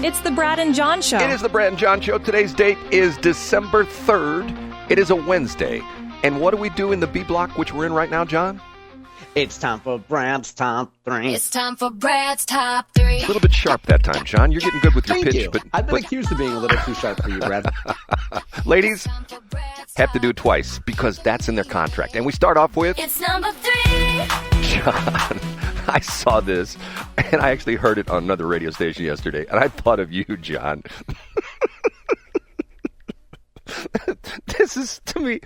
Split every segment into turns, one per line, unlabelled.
It's the Brad and John Show.
It is the Brad and John Show. Today's date is December 3rd. It is a Wednesday. And what do we do in the B block, which we're in right now, John?
It's time for Brad's Top 3.
It's time for Brad's Top 3.
A little bit sharp that time, John. You're getting good with your
Thank
pitch.
you.
But
I've been accused of being a little too sharp for you, Brad.
Ladies have to do it twice because that's in their contract. And we start off with...
It's number 3.
John, I saw this, and I actually heard it on another radio station yesterday, and I thought of you, John. This is, to me,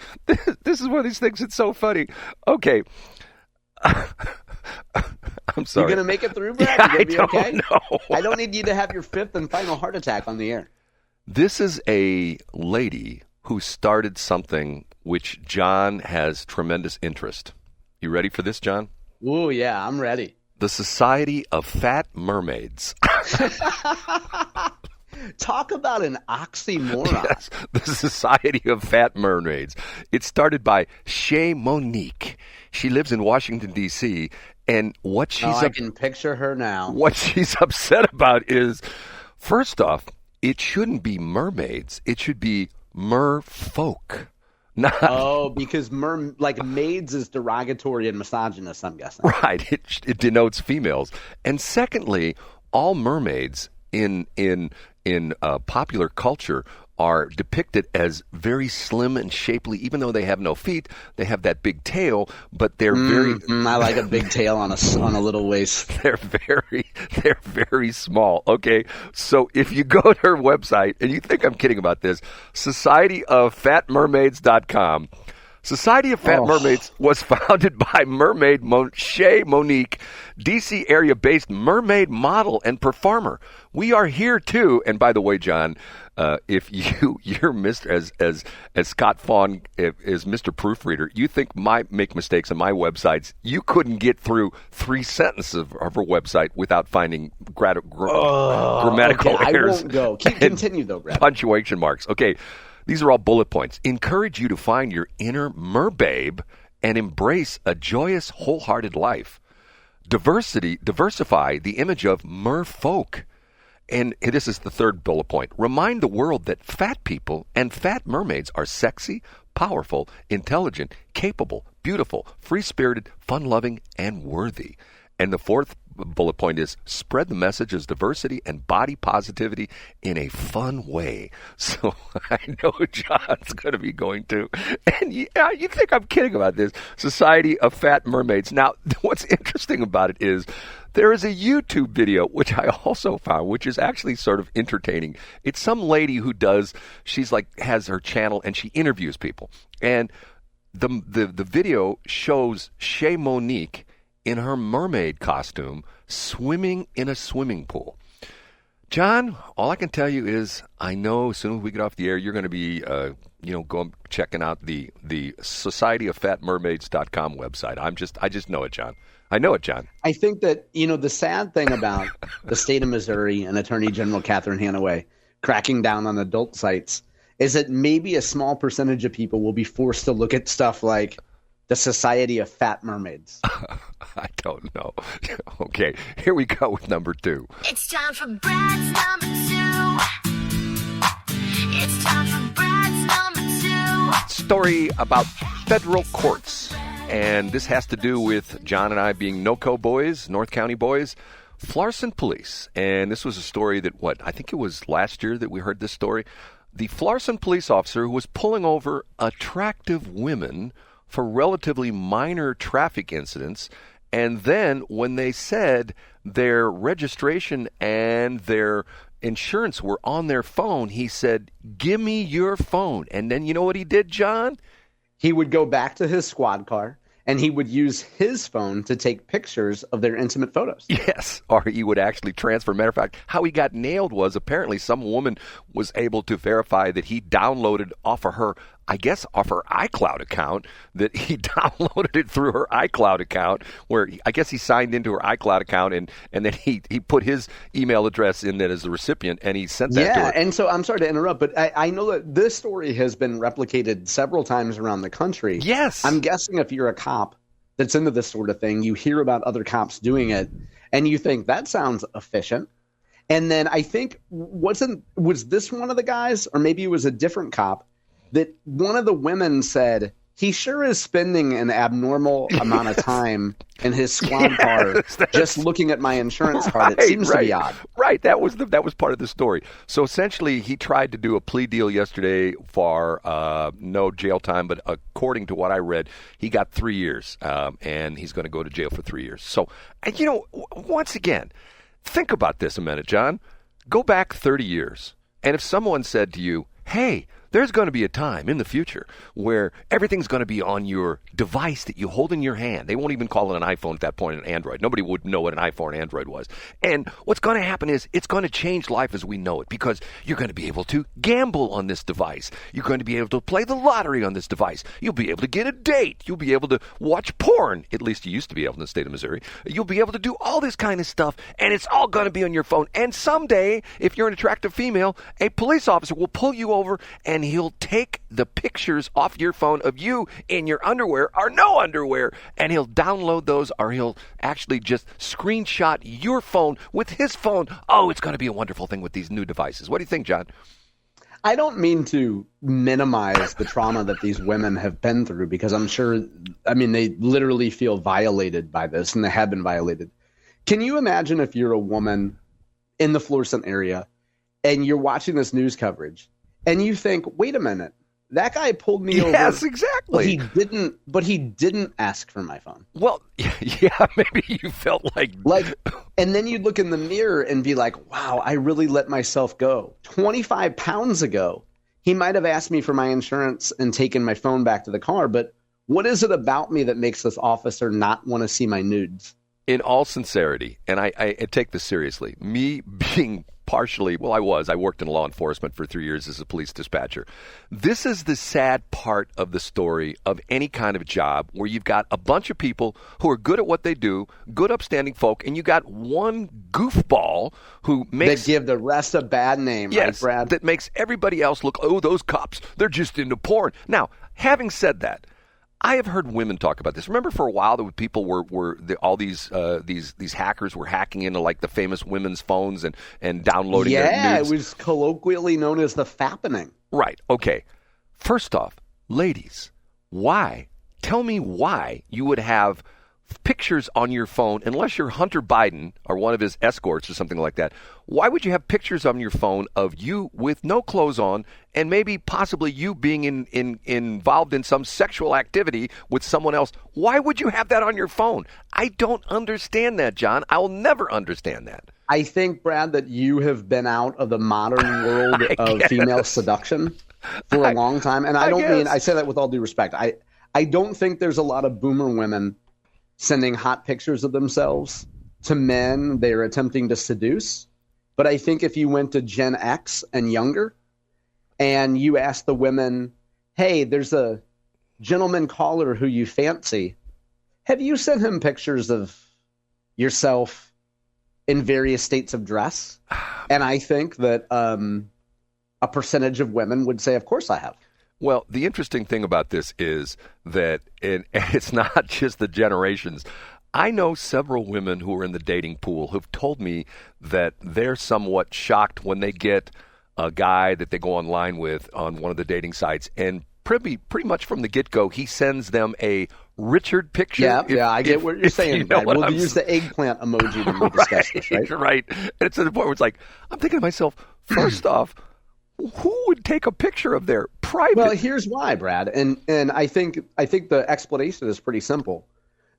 this is one of these things that's so funny. Okay. I'm sorry.
You going to make it through, Brad?
Yeah,
You gonna be okay?
know.
I don't need you to have your fifth and final heart attack on the air.
This is a lady who started something which John has tremendous interest. You ready for this, John?
Ooh, yeah, I'm ready.
The Society of Fat Mermaids.
Talk about an oxymoron.
Yes, the Society of Fat Mermaids. It started by Shay Monique. She lives in Washington, D.C., and what she's
I can picture her now.
What she's upset about is, first off, it shouldn't be mermaids. It should be merfolk.
Because maids is derogatory and misogynist, I'm guessing.
Right. It denotes females. And secondly, all mermaids in popular culture are depicted as very slim and shapely. Even though they have no feet, they have that big tail, but they're very...
I like a big tail on a little waist.
They're very small. Okay, so if you go to her website, and you think I'm kidding about this, societyoffatmermaids.com. Society of Fat Mermaids was founded by mermaid Shay Monique, D.C. area-based mermaid model and performer. We are here too. And by the way, John, if you're Mr. as Scott Fawn is Mr. Proofreader, you think make mistakes on my websites, you couldn't get through 3 sentences of her website without finding grammatical errors.
I won't go. Continue though, Brad.
Punctuation marks. Okay. These are all bullet points. Encourage you to find your inner merbabe and embrace a joyous, wholehearted life. Diversify the image of merfolk. And this is the third bullet point. Remind the world that fat people and fat mermaids are sexy, powerful, intelligent, capable, beautiful, free-spirited, fun-loving, and worthy. And the fourth bullet point is spread the message of diversity and body positivity in a fun way. So I know John's going to be going to. And you think I'm kidding about this. Society of Fat Mermaids. Now, what's interesting about it is there is a YouTube video, which I also found, which is actually sort of entertaining. It's some lady who has her channel and she interviews people. And the video shows Shay Monique in her mermaid costume, swimming in a swimming pool. John, all I can tell you is I know as soon as we get off the air, you're going to be, going checking out the societyoffatmermaids.com website. I just know it, John. I know it, John.
I think that, the sad thing about the state of Missouri and Attorney General Catherine Hanaway cracking down on adult sites is that maybe a small percentage of people will be forced to look at stuff like the Society of Fat Mermaids.
I don't know. Okay, here we go with number 2.
It's time for Brad's number 2. It's time for Brad's number 2.
Story about federal courts. And this has to do with John and I being NoCo boys, North County boys, Florissant police. And this was a story that, I think it was last year that we heard this story. The Florissant police officer who was pulling over attractive women for relatively minor traffic incidents, and then when they said their registration and their insurance were on their phone, he said, "Give me your phone." And then you know what he did, John?
He would go back to his squad car and he would use his phone to take pictures of their intimate photos.
Yes, or he would actually transfer. Matter of fact, how he got nailed was apparently some woman was able to verify that he downloaded off of her iCloud account, that he downloaded it through her iCloud account, where I guess he signed into her iCloud account and then he put his email address in that as the recipient and he sent that to her.
Yeah, and so I'm sorry to interrupt, but I know that this story has been replicated several times around the country.
Yes.
I'm guessing if you're a cop that's into this sort of thing, you hear about other cops doing it and you think that sounds efficient. And then I think was this one of the guys, or maybe it was a different cop, that one of the women said, he sure is spending an abnormal amount of time in his squad car just looking at my insurance card. It seems to be odd.
Right. That was part of the story. So essentially, he tried to do a plea deal yesterday for no jail time, but according to what I read, he got 3 years, and he's going to go to jail for 3 years. So, and once again, think about this a minute, John. Go back 30 years, and if someone said to you, hey, there's going to be a time in the future where everything's going to be on your device that you hold in your hand. They won't even call it an iPhone at that point, an Android. Nobody would know what an iPhone or Android was. And what's going to happen is it's going to change life as we know it, because you're going to be able to gamble on this device. You're going to be able to play the lottery on this device. You'll be able to get a date. You'll be able to watch porn. At least you used to be able in the state of Missouri. You'll be able to do all this kind of stuff, and it's all going to be on your phone. And someday, if you're an attractive female, a police officer will pull you over, and he'll take the pictures off your phone of you in your underwear or no underwear, and he'll download those, or he'll actually just screenshot your phone with his phone. Oh, it's going to be a wonderful thing with these new devices. What do you think, John?
I don't mean to minimize the trauma that these women have been through, because I'm sure, they literally feel violated by this, and they have been violated. Can you imagine if you're a woman in the Florissant area and you're watching this news coverage and you think, wait a minute, that guy pulled me over.
Yes, exactly.
But he didn't ask for my phone.
Well, yeah, maybe you felt like,
and then you look in the mirror and be like, wow, I really let myself go. 25 pounds ago, he might have asked me for my insurance and taken my phone back to the car. But what is it about me that makes this officer not want to see my nudes?
In all sincerity, and I take this seriously, me being partially, I worked in law enforcement for 3 years as a police dispatcher. This is the sad part of the story of any kind of job where you've got a bunch of people who are good at what they do, good upstanding folk, and you got one goofball who makes...
That give the rest a bad name,
yes,
right, Brad?
That makes everybody else look, oh, those cops, they're just into porn. Now, having said that, I have heard women talk about this. Remember, for a while, people all these hackers were hacking into like the famous women's phones and downloading their nudes.
Yeah, it was colloquially known as the fappening.
Right. Okay. First off, ladies, why? Tell me why you would have pictures on your phone, unless you're Hunter Biden or one of his escorts or something like that. Why would you have pictures on your phone of you with no clothes on, and maybe possibly you being involved in some sexual activity with someone else? Why would you have that on your phone? I don't understand that, John. I'll never understand that.
I think, Brad, that you have been out of the modern world of female seduction for a long time. And I say that with all due respect. I don't think there's a lot of boomer women sending hot pictures of themselves to men they're attempting to seduce. But I think if you went to Gen X and younger and you asked the women, hey, there's a gentleman caller who you fancy, have you sent him pictures of yourself in various states of dress? And I think that a percentage of women would say, of course I have.
Well, the interesting thing about this is that it's not just the generations. I know several women who are in the dating pool who've told me that they're somewhat shocked when they get a guy that they go online with on one of the dating sites, and pretty much from the get-go, he sends them a Richard picture.
Yeah, I get what you're saying. We'll use the eggplant emoji when we discuss this, right?
Right. And it's to the point where it's like, I'm thinking to myself, first off, who would take a picture of their private?
Well, here's why, Brad. And I think the explanation is pretty simple.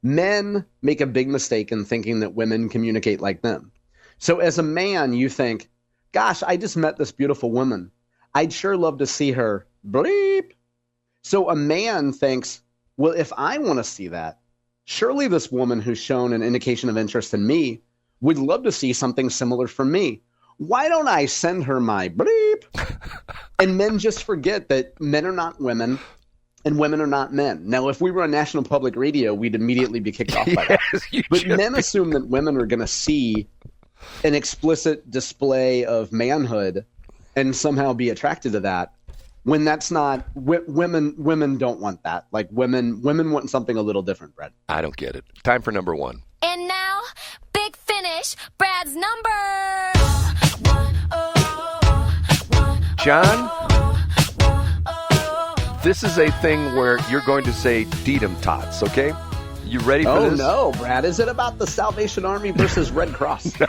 Men make a big mistake in thinking that women communicate like them. So as a man, you think, gosh, I just met this beautiful woman. I'd sure love to see her. Bleep. So a man thinks, well, if I want to see that, surely this woman who's shown an indication of interest in me would love to see something similar from me. Why don't I send her my bleep? And men just forget that men are not women and women are not men. Now, if we were on National Public Radio, we'd immediately be kicked off by that. But men assume that women are going to see an explicit display of manhood and somehow be attracted to that, when that's not. Women don't want that. Like women want something a little different, Brad.
I don't get it. Time for number one.
And now, big finish, Brad's number
John, this is a thing where you're going to say Dedum Tots, okay? You ready for this?
Oh, no, Brad. Is it about the Salvation Army versus Red Cross?
No,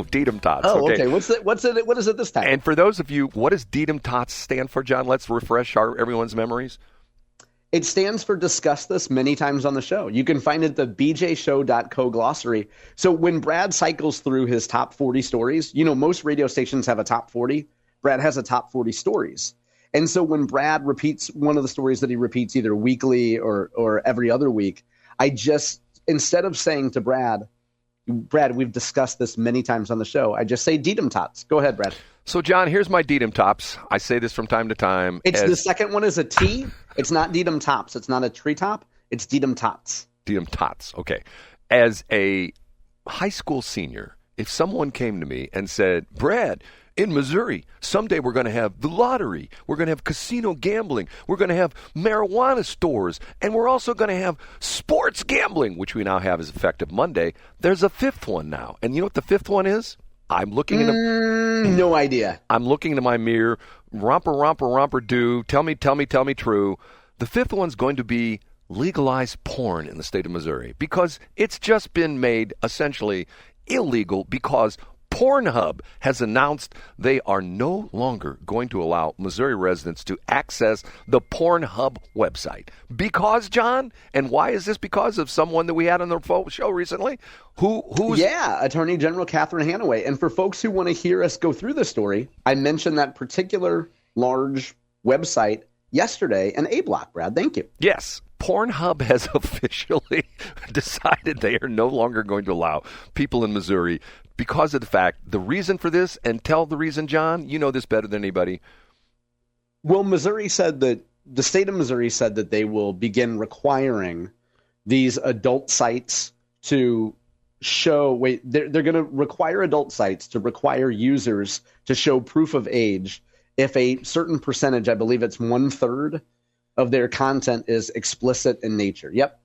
Dedum Tots.
Oh, okay. What is it this time?
And for those of you, what does Dedum Tots stand for, John? Let's refresh everyone's memories.
It stands for discuss this many times on the show. You can find it at the bjshow.co glossary. So when Brad cycles through his top 40 stories, most radio stations have a top 40. Brad has a top 40 stories. And so when Brad repeats one of the stories that he repeats either weekly or every other week, I just, instead of saying to Brad, we've discussed this many times on the show, I just say Dedum Tots. Go ahead, Brad.
So, John, here's my Dedum Tops. I say this from time to time.
The second one is a T. It's not Dedum Tops. It's not a treetop. It's Dedum Tots.
Dedum Tots. Okay. As a high school senior, if someone came to me and said, Brad, in Missouri, someday we're going to have the lottery, we're going to have casino gambling, we're going to have marijuana stores, and we're also going to have sports gambling, which we now have as effective Monday. There's a fifth one now. And you know what the fifth one is? I'm looking in
no idea.
I'm looking into my mirror. Romper, do. Tell me true. The fifth one's going to be legalize porn in the state of Missouri because it's just been made essentially illegal because Pornhub has announced they are no longer going to allow Missouri residents to access the Pornhub website. Because, John, and why is this? Because of someone that we had on the show recently?
Attorney General Catherine Hanaway. And for folks who want to hear us go through the story, I mentioned that particular large website yesterday, an A block, Brad. Thank you.
Yes. Pornhub has officially decided they are no longer going to allow people in Missouri because of the reason for this, and tell the reason, John, you know this better than anybody.
Well, the state of Missouri said that they will begin requiring these adult sites to they're going to require adult sites to require users to show proof of age if a certain percentage, I believe it's 1/3 of their content is explicit in nature. Yep.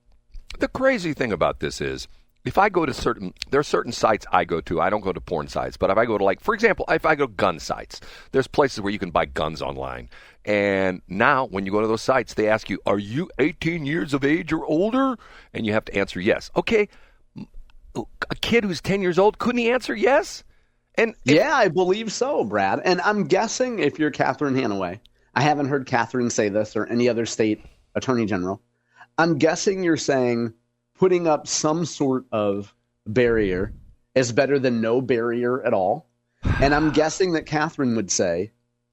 The crazy thing about this is, if I go to there are certain sites I go to. I don't go to porn sites, but if I go to, for example, if I go to gun sites, there's places where you can buy guns online. And now when you go to those sites, they ask you, are you 18 years of age or older? And you have to answer yes. Okay, a kid who's 10 years old, couldn't he answer yes? I believe so, Brad.
And I'm guessing if you're Catherine Hanaway, I haven't heard Catherine say this or any other state attorney general. I'm guessing you're saying putting up some sort of barrier is better than no barrier at all. And I'm guessing that Catherine would say,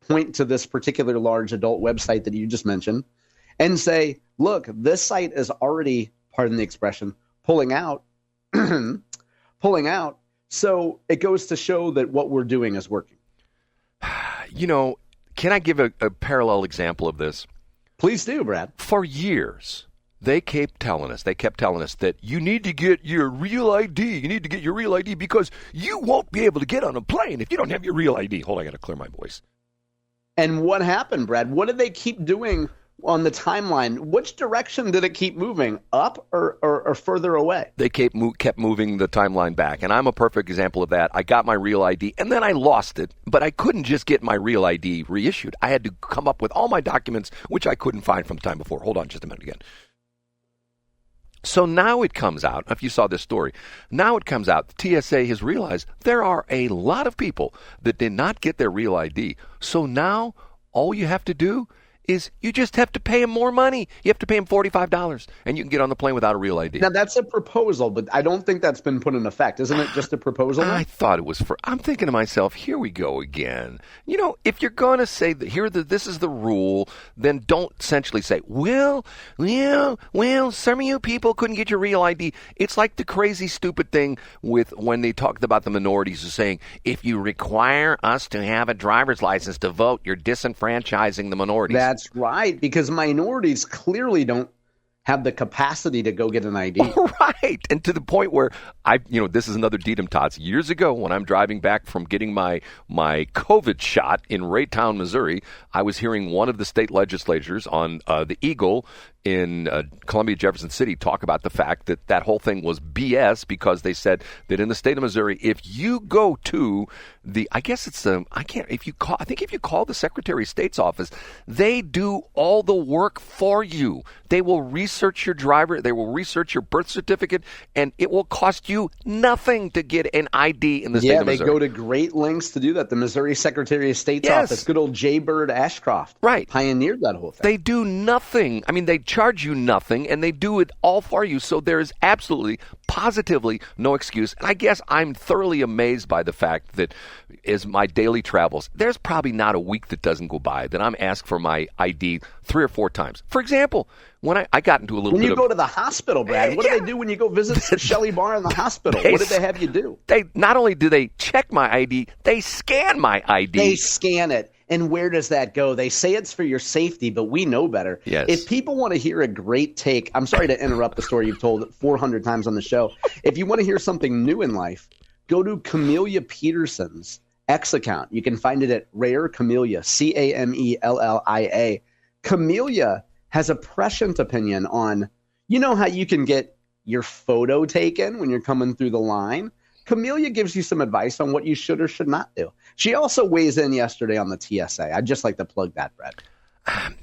point to this particular large adult website that you just mentioned and say, look, this site is already, pardon the expression, pulling out. So it goes to show that what we're doing is working.
Can I give a parallel example of this?
Please do, Brad.
For years, they kept telling us that you need to get your real ID. You need to get your real ID because you won't be able to get on a plane if you don't have your real ID. Hold on, I got to clear my voice.
And what happened, Brad? What did they keep doing on the timeline? Which direction did it keep moving, up or further away?
They kept moving the timeline back, and I'm a perfect example of that. I got my real ID, and then I lost it, but I couldn't just get my real ID reissued. I had to come up with all my documents, which I couldn't find from the time before. Hold on just a minute again. So now it comes out, if you saw this story, now it comes out, the TSA has realized there are a lot of people that did not get their real ID. So now all you have to do is you just have to pay them more money. You have to pay them $45, and you can get on the plane without a real ID.
Now, that's a proposal, but I don't think that's been put in effect. Isn't it just a proposal?
I thought it was I'm thinking to myself, here we go again. If you're going to say that this is the rule, then don't essentially say, well, some of you people couldn't get your real ID. It's like the crazy, stupid thing with when they talked about the minorities saying, if you require us to have a driver's license to vote, you're disenfranchising the minorities.
That's right, because minorities clearly don't have the capacity to go get an ID.
Right, and to the point where this is another Dedum Tots. Years ago, when I'm driving back from getting my COVID shot in Raytown, Missouri, I was hearing one of the state legislators on the Eagle in Columbia, Jefferson City talk about the fact that that whole thing was BS because they said that in the state of Missouri, if you go to I think if you call the Secretary of State's office, they do all the work for you. They will research your driver, they will research your birth certificate, and it will cost you nothing to get an ID in the state of Missouri.
Yeah, they go to great lengths to do that. The Missouri Secretary of State's office, good old J. Bird Ashcroft, pioneered that whole thing.
They do nothing. I mean, they charge you nothing, and they do it all for you. So there is absolutely, positively no excuse. And I guess I'm thoroughly amazed by the fact that as my daily travels, there's probably not a week that doesn't go by that I'm asked for my ID 3 or 4 times. For example, when I got into a little bit of...
When you go to the hospital, Brad, what do they do when you go visit Shelley Barr in the hospital? What did they have you do?
They not only do they check my ID, they scan my ID.
They scan it. And where does that go? They say it's for your safety, but we know better.
Yes.
If people want to hear a great take, I'm sorry to interrupt the story you've told 400 times on the show. If you want to hear something new in life, go to Camellia Peterson's X account. You can find it at RareCamellia, Camellia. Camellia has a prescient opinion on, you know how you can get your photo taken when you're coming through the line? Camellia gives you some advice on what you should or should not do. She also weighs in yesterday on the TSA. I'd just like to plug that, Brett.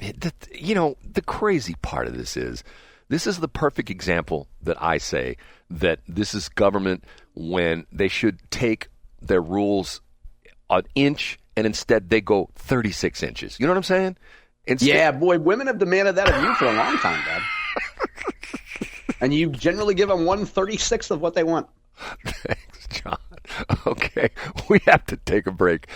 The crazy part of this is the perfect example that I say that this is government when they should take their rules an inch and instead they go 36 inches. You know what I'm saying?
Yeah, boy, women have demanded that of you for a long time, Brad. And you generally give them 1/36 of what they want.
Thanks, John. Okay, we have to take a break.